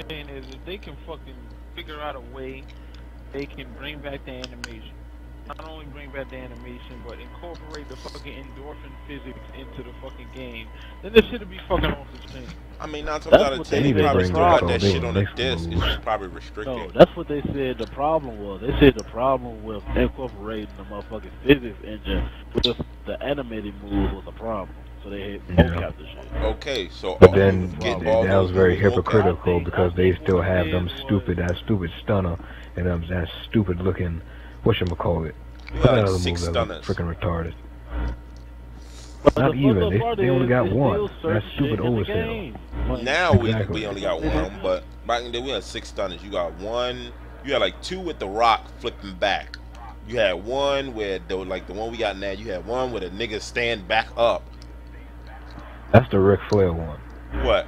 saying is if they can fucking figure out a way, they can bring back the animation. Not only bring back the animation, but incorporate the fucking endorphin physics into the fucking game. Then this shit'll be fucking off the chain. I mean, 9 times That's out of what 10, they he need to say probably the bring still back got all that problem their shit was. on the mixed disc. It's moves. just probably restricted. No, that's what they said the problem was. They said the problem with incorporating the motherfucking physics engine with the animated moves was a problem. So they had mocap the shit. Okay, so But you then get problem. all that was those very moves mocap. hypocritical because I they think still what it have them is stupid, was that stupid stunner and that stupid looking, whatchamacallit. You What's got that like other 6 move that was stunners. freaking retarded? but Not the even. fucked up part They only is got it's one. still That certain stupid shit in the oversell. game. Like, Now Exactly. we only got one, but back in the day we had 6 stunners. You got one. You had like 2 with the rock flipping back. You had one where like the one we got now. You had one where the nigga stand back up. That's the Ric Flair one. What?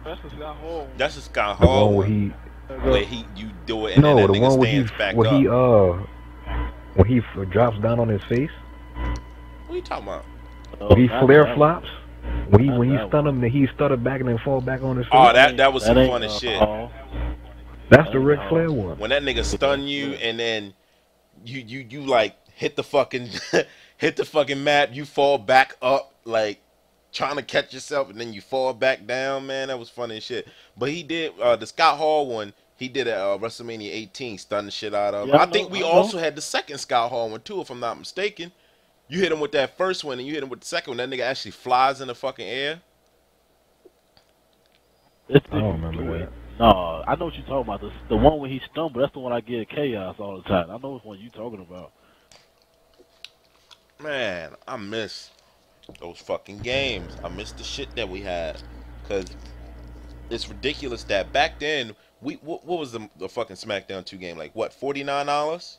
that's the Scott Hall. That's the Scott The Hall one where one. he, Where you do it and no, then the that nigga one where stands back up. when he drops down on his face. What are you talking about? When he not flare that flops. one. When he Not that stun one. him, then he stutter back and then fall back on his face. Oh, that was some ain't, funny shit. Hall. That's That the ain't Ric Hall. Flair one. When that nigga stun you and then you like hit the fucking hit the fucking mat, you fall back up like trying to catch yourself and then you fall back down, man. That was funny as shit. But he did the Scott Hall one. He did at WrestleMania 18, stun the shit out of him. Yeah, I think we also had the second Scott Hall one too, if I'm not mistaken. You hit him with that first one and you hit him with the second one. That nigga actually flies in the fucking air. It's I don't remember that. No, I know what you're talking about. The one where he stumbled, that's the one I get chaos all the time. I know which one you're talking about. Man, I miss those fucking games. I miss the shit that we had. Cause it's ridiculous that back then what was the fucking SmackDown 2 game like? What, $49?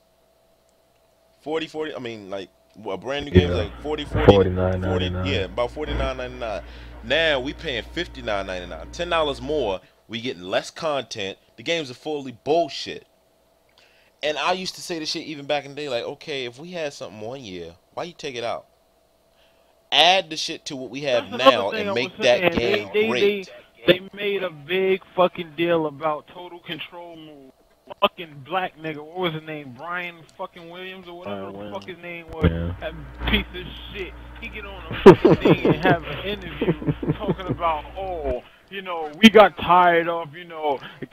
40. I mean, like a brand new game was like 40 $49.99. yeah, about $49.99. Now we paying $59.99, $10 more. We getting less content. The games are fully bullshit. And I used to say this shit even back in the day, like, okay, if we had something 1 year, why you take it out? Add the shit to what we have That's now another thing and I make was that saying. game They great. made a big fucking deal about total control move. Fucking black nigga, what was his name? Brian fucking Williams or whatever the fuck his name was. Yeah. That piece of shit. He get on a fucking thing and have an interview talking about, oh, you know, we got tired of, you know, a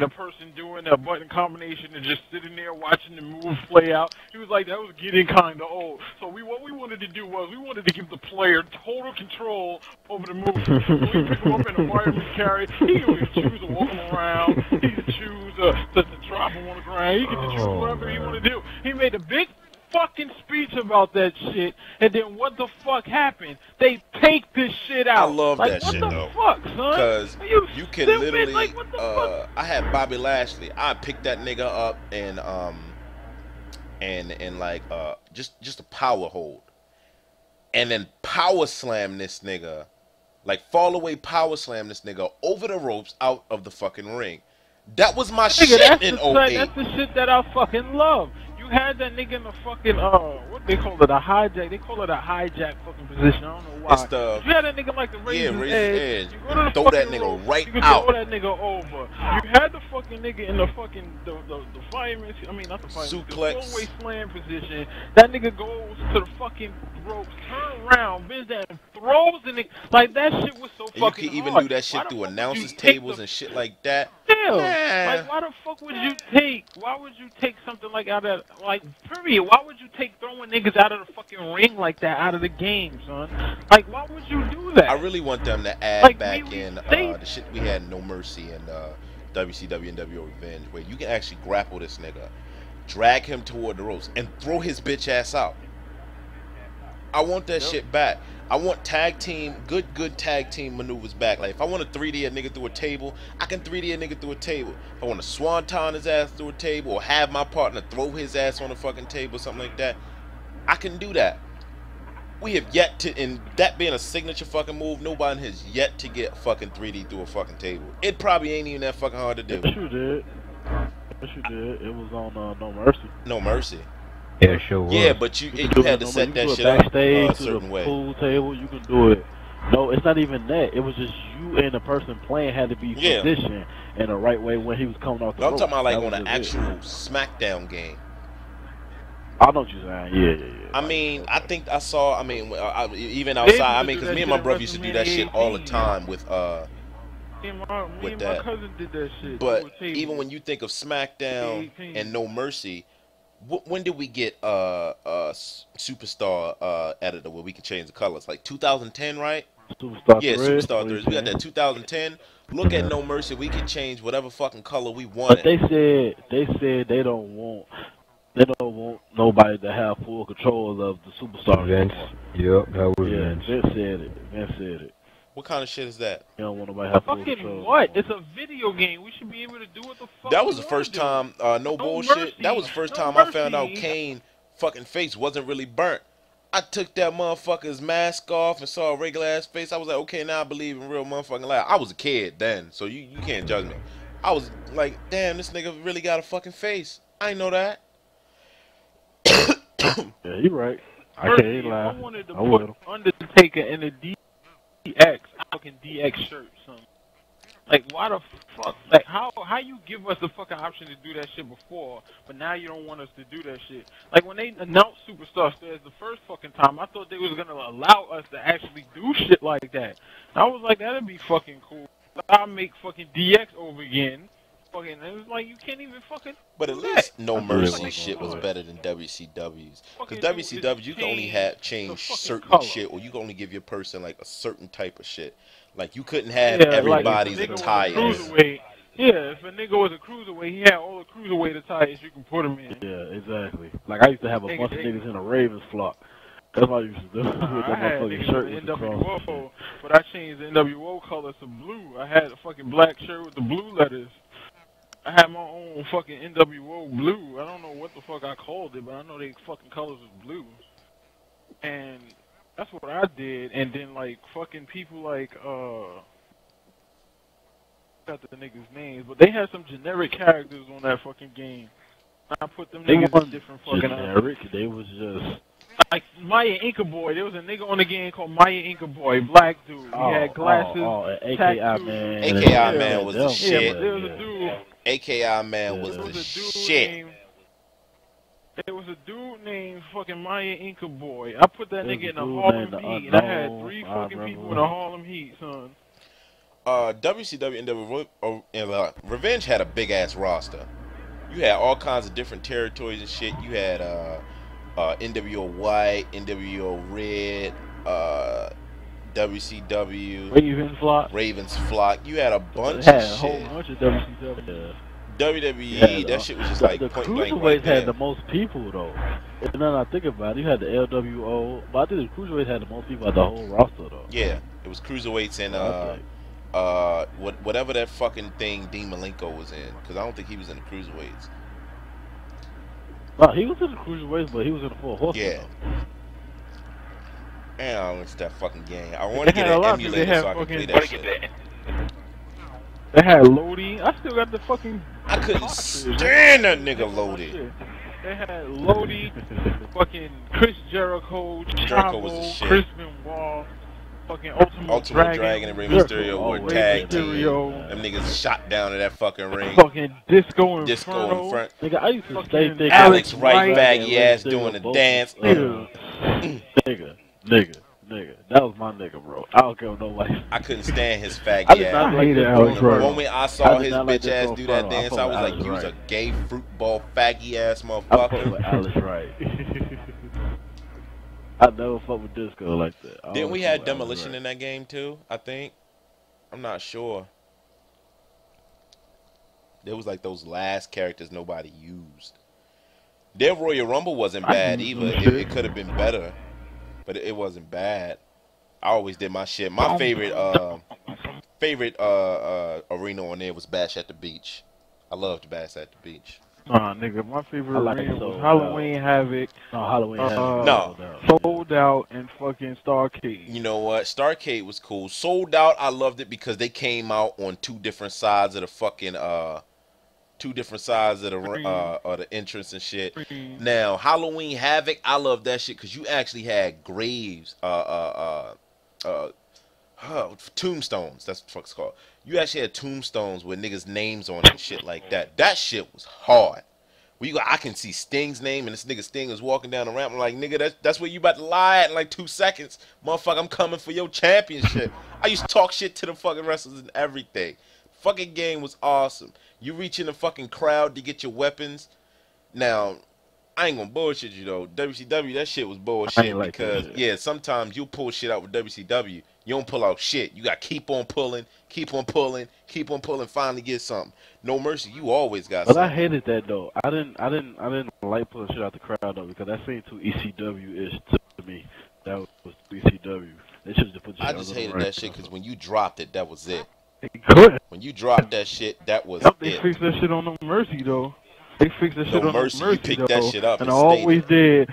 person doing a button combination and just sitting there watching the move play out. He was like, that was getting kind of old. So what we wanted to do was we wanted to give the player total control over the move. So we pick him up in a wireless carry. He can choose to walk him around. He can choose to drop him on the ground. He can choose whatever he want to do. He made a big fucking speech about that shit, and then what the fuck happened? They take this shit out. I love like, that shit, though. though. What the fuck, son? Because you can stupid? literally, like, what the fuck? I had Bobby Lashley. I picked that nigga up and like just a power hold, and then power slam this nigga, like fall away power slam this nigga over the ropes out of the fucking ring. That was my shit in 08. That's the shit that I fucking love. You had that nigga in the fucking, what they call it, a hijack. They call it a hijack fucking position. I don't know why. It's the, you had that nigga like the Razor's Edge. You go to the throw that nigga rope, right you can out. throw that nigga over. You had the fucking nigga in the fucking, the fireman, I mean, not the fireman, suplex. the full-way slam position. That nigga goes to the fucking ropes, turn around, bends down, and throws the nigga. Like, that shit was so and fucking you can even hard. do that shit Why through the fuck announcers would you take tables and shit like that. Hell, Man. like, why the fuck would you take? Why would you take something like out of like? Period. Why would you take throwing niggas out of the fucking ring like that out of the game, son? Like, why would you do that? I really want them to add Like, back in the shit we had in No Mercy and WCW N.W.F Revenge, where you can actually grapple this nigga, drag him toward the ropes, and throw his bitch ass out. I want that shit back. I want tag team, good tag team maneuvers back. Like, if I want to 3D a nigga through a table, I can 3D a nigga through a table. If I want to swanton his ass through a table, or have my partner throw his ass on a fucking table, something like that, I can do that. We have yet to, and that being a signature fucking move, nobody has yet to get fucking 3D through a fucking table. It probably ain't even that fucking hard to do. Yes, you did. Yes, you did. It was on No Mercy. No Mercy. Yeah, sure was. Yeah, but you had to set that shit up a certain way. Pool table, you can do it No, it's not even that. It was just you and the person playing had to be Yeah. positioned in the right way when he was coming off the I'm rope. talking about like That on was an just actual it. SmackDown game. I know what you're saying. Yeah. I Like, mean, I okay. think I saw. I mean, even They outside. I used to mean, do because that me and shit my in brother used to do that shit WrestleMania all the 18. time Me with and my that. cousin did that shit But through a table. even when you think of SmackDown 18. and No Mercy, when did we get Superstar editor where we could change the colors? Like 2010, right? Superstar Yeah, Thread, Superstar 3. We got that 2010. 2010. Look at Yeah. No Mercy. We could change whatever fucking color we But wanted. they said they don't want nobody to have full control of the superstar Vince. anymore. Yep, that was Yeah, Vince. Vince said it. Vince said it. What kind of shit is that? You don't want nobody to have full Fucking control what? anymore. It's a video game. We should be able to do what the fuck That we was the want first to do. time, no No bullshit. That mercy. was the first No time I found out mercy. Kane fucking face wasn't really burnt. I took that motherfucker's mask off and saw a regular ass face. I was like, okay, now I believe in real motherfucking life. I was a kid then, so you can't judge me. I was like, damn, this nigga really got a fucking face. I ain't know that. Yeah, you right. I Mercy, can't if I lie. wanted to I put will. Undertaker in a DX, fucking DX shirt, son. Like, why the fuck? Like, how you give us the fucking option to do that shit before, but now you don't want us to do that shit? Like, when they announced Superstar Stars the first fucking time, I thought they was gonna allow us to actually do shit like that. I was like, that'd be fucking cool. I'll make fucking DX over again. Fucking, it was like, you can't even fucking But at do least that. No I knew they Mercy wasn't shit gonna was do it. better than WCW's. Because Fucking do is WCW, you can only change change the fucking certain color. shit, or you can only give your person like a certain type of shit. Like you couldn't have Yeah, like if a everybody's nigga was a attires. cruiserweight, yeah, if a nigga was a cruiserweight, he had all the cruiserweight attires you can put him in. Yeah, exactly. Like I used to have a bunch of niggas in a Ravens flock. That's what I used to do. With that I had motherfucking niggas shirt in with the the cross and shit. NWO, but I changed the NWO color to blue. I had a fucking black shirt with the blue letters. I had my own fucking NWO blue. I don't know what the fuck I called it, but I know they fucking colors was blue. And that's what I did. And then like fucking people like got the niggas' names, but they had some generic characters on that fucking game. I put them They niggas in weren't different fucking generic. They was just like Maya Inca Boy. There was a nigga on the game called Maya Inca Boy, black dude. He had glasses, AKI tattoos. man. AKI man was the Yeah, shit. but there was a dude. AKI man was There the was a dude shit. named. There was a dude named fucking Maya Inca Boy. I put that There was nigga a in the dude Harlem named Heat, and I had Unknown. 3 I fucking remember. people in the Harlem Heat, son. WCW and Revenge had a big ass roster. You had all kinds of different territories and shit. You had NWO White, NWO Red, WCW, Ravens Flock. You had a bunch Had of a whole shit. bunch of WCW. WWE, that shit was just like the point blank cruiserweights right had there. the most people though. And then I think about it, you had the LWO, but I think the cruiserweights had the most people at the whole roster though. Yeah, it was cruiserweights and whatever that fucking thing Dean Malenko was in, because I don't think he was in the cruiserweights. No, he was in the cruiserweights, but he was in the Four Horsemen. Yeah. Though. And I don't that fucking game. I want to get an emulator so I can play that shit. They had Lodi. I still got the fucking. I couldn't stand that nigga Lodi. They had Lodi, fucking Chris Jericho, Jericho was the Chavo, shit. Chris Benoit, fucking Ultimate Dragon and Rey Mysterio were tag team. Them niggas shot down in that fucking ring. Fucking Disco Inferno. in front. Nigga, I used to stay thinking Alex Wright baggy ass doing the dance. Nigga, that was my nigga, bro. I don't care what nobody. I couldn't stand his I faggy did not ass. like Alex The Wright. moment I saw did his not like bitch ass Disco do that Inferno. dance, I was like, you was a gay fruitball faggy ass I fuck motherfucker. with Alex Wright. I never fuck with Disco like that. Didn't we have Demolition in that game too? I think. I'm not sure. There was like those last characters nobody used. Their Royal Rumble wasn't bad either. It could have been better, but it wasn't bad. I always did my shit. My favorite arena on there was Bash at the Beach. I loved Bash at the Beach. Nigga, my favorite like arena Sold was Halloween Havoc. No, Halloween Havoc. No. Sold Out and fucking Starcade. You know what? Starcade was cool. Sold Out, I loved it because they came out on two different sides of the fucking the entrance and shit. Now Halloween Havoc, I love that shit because you actually had graves. tombstones. That's what the fuck it's called. You actually had tombstones with niggas' names on it and shit like that. That shit was hard. I can see Sting's name, and this nigga Sting is walking down the ramp. I'm like, nigga, that's where you about to lie at in like 2 seconds. Motherfucker, I'm coming for your championship. I used to talk shit to the fucking wrestlers and everything. Fucking game was awesome. You reach in the fucking crowd to get your weapons. Now, I ain't gonna bullshit you though. WCW, that shit was bullshit like because, yeah, sometimes you pull shit out with WCW. You don't pull out shit. You got to keep on pulling, keep on pulling, keep on pulling, finally get something. No Mercy, you always got but something. I hated that though. I didn't like pulling shit out the crowd though because that seemed too ECW-ish to me. That was ECW. They should just put shit I just hated that shit because when you dropped it, that was it. Good. When you dropped that shit, that was They it. fixed that shit on No Mercy though. They fixed that shit No on Mercy, No Mercy you picked though. that shit up and and I always stayed.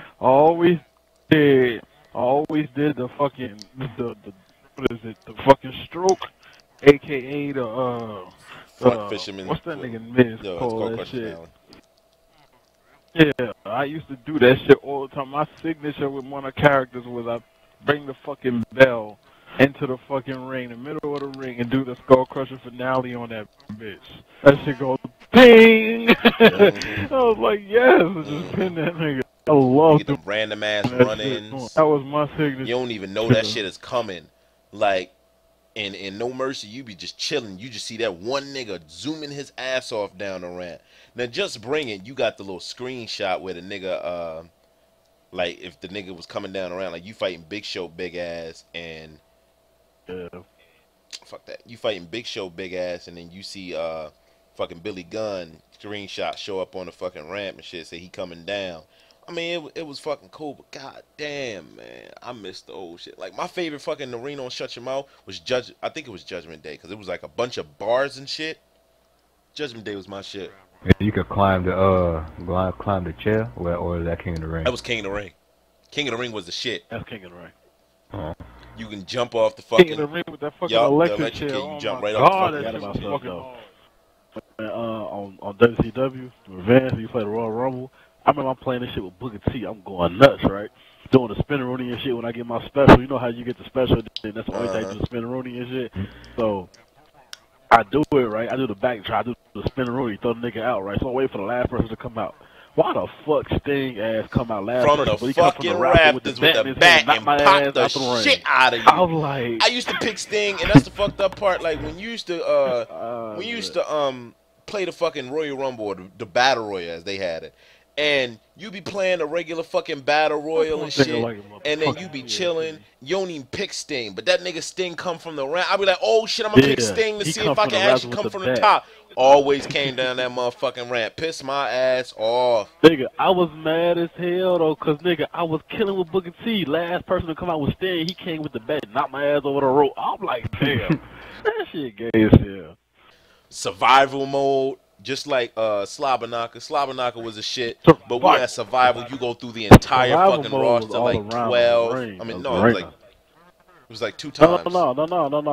always did the fucking the what is it? The fucking stroke, aka the Front fisherman. what's that nigga Miz No, it's call called that Crush shit? Down. Yeah, I used to do that shit all the time. My signature with one of the characters was I bring the fucking bell into the fucking ring, the middle of the ring, and do the Skull Crusher finale on that bitch. That shit goes ping. I was like, yes, just pin that nigga. I love You get them random ass that run-ins. shit. That was my signature. You don't even know that shit is coming. Like, in No Mercy, you be just chilling. You just see that one nigga zooming his ass off down the ramp. Now, Just Bring It, you got the little screenshot where the nigga, like, if the nigga was coming down around, like, you fighting Big Show, Big Ass, and fuck that. You fighting Big Show, Big Ass, and then you see, fucking Billy Gunn screenshot show up on the fucking ramp and shit, say he coming down. I mean, it was fucking cool, but god damn, man, I miss the old shit. Like, my favorite fucking arena on Shut Your Mouth was I think it was Judgment Day, because it was like a bunch of bars and shit. Judgment Day was my shit. You could climb the chair, or is that King of the Ring? That was King of the Ring. King of the Ring was the shit. That's King of the Ring. Oh. You can jump off the fucking King of the Ring with that fucking the electric chair. chair. You Oh jump my right God, off the that fucking shit was fucking hard. On WCW, Revenge, you play the Royal Rumble. I remember I'm playing this shit with Booker T. I'm going nuts, right? Doing the spinneroonie and shit when I get my special. You know how you get the special, and that's the only time you do the spinneroonie and shit. So I do it, right? I do the back try, I do the spinneroonie, throw the nigga out, right? So I wait for the last person to come out. Why the fuck Sting ass come out last from person? the But he come fucking from the Raptors with the bat and my pop ass the out the ring. shit out of you. I was like, I used to pick Sting, and that's the fucked up part. Like when you used to play the fucking Royal Rumble, or the Battle Royal as they had it, and you be playing a regular fucking Battle Royal and shit, and then you be chilling. You don't even pick Sting, but that nigga Sting come from the ramp. I be like, oh shit, I'm gonna pick Sting to see if I can actually come from the top. Always came down that motherfucking ramp. Pissed my ass off. Nigga, I was mad as hell though, cause nigga, I was killing with Booker T. Last person to come out with Sting, he came with the bat, knocked my ass over the rope. I'm like, damn, that shit gay as hell. Survival mode, just like Slobberknocker. Slobberknocker was a shit, but we had survival. You go through the entire fucking roster like 12. I mean, no, it was like 2 times. No.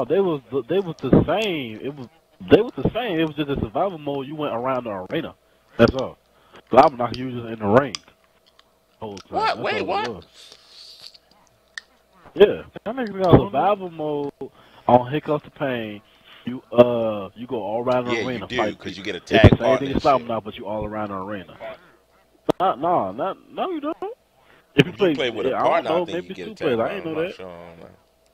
They was the same. They was the same. It was just a survival mode. You went around the arena. That's all. Slobberknocker, you was just in the ring. What? Wait, what? Yeah, that nigga got survival mode on Hiccups to Pain. You go all around the arena. Yeah, you do, because you get a tag partner. Same thing as now, but you all around the arena. No, you don't. If you play with a partner, I think maybe you get a two players. tag partner. I ain't know that. Sure,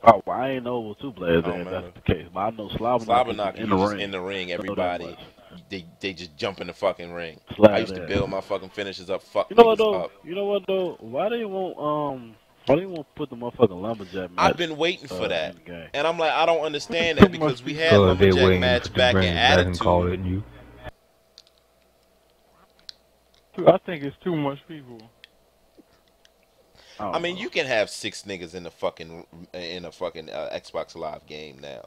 oh, well, I ain't know it was 2 players. If that's the case, but I know Slobberknocker in the ring. Everybody, they just jump in the fucking ring. I used to build my fucking finishes up. Fuck, you know what though? Why they won't put the motherfucking lumberjack match? I've been waiting for that, and I'm like, I don't understand that because we had lumberjack match back in Attitude. I think it's too much people. I mean, you can have 6 niggas in a fucking Xbox Live game now.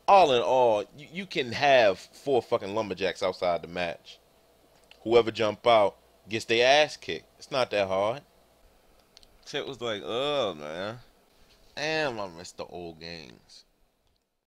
All in all, you can have 4 fucking lumberjacks outside the match. Whoever jump out gets their ass kicked. It's not that hard. Shit was like, oh man, damn, I miss the old games.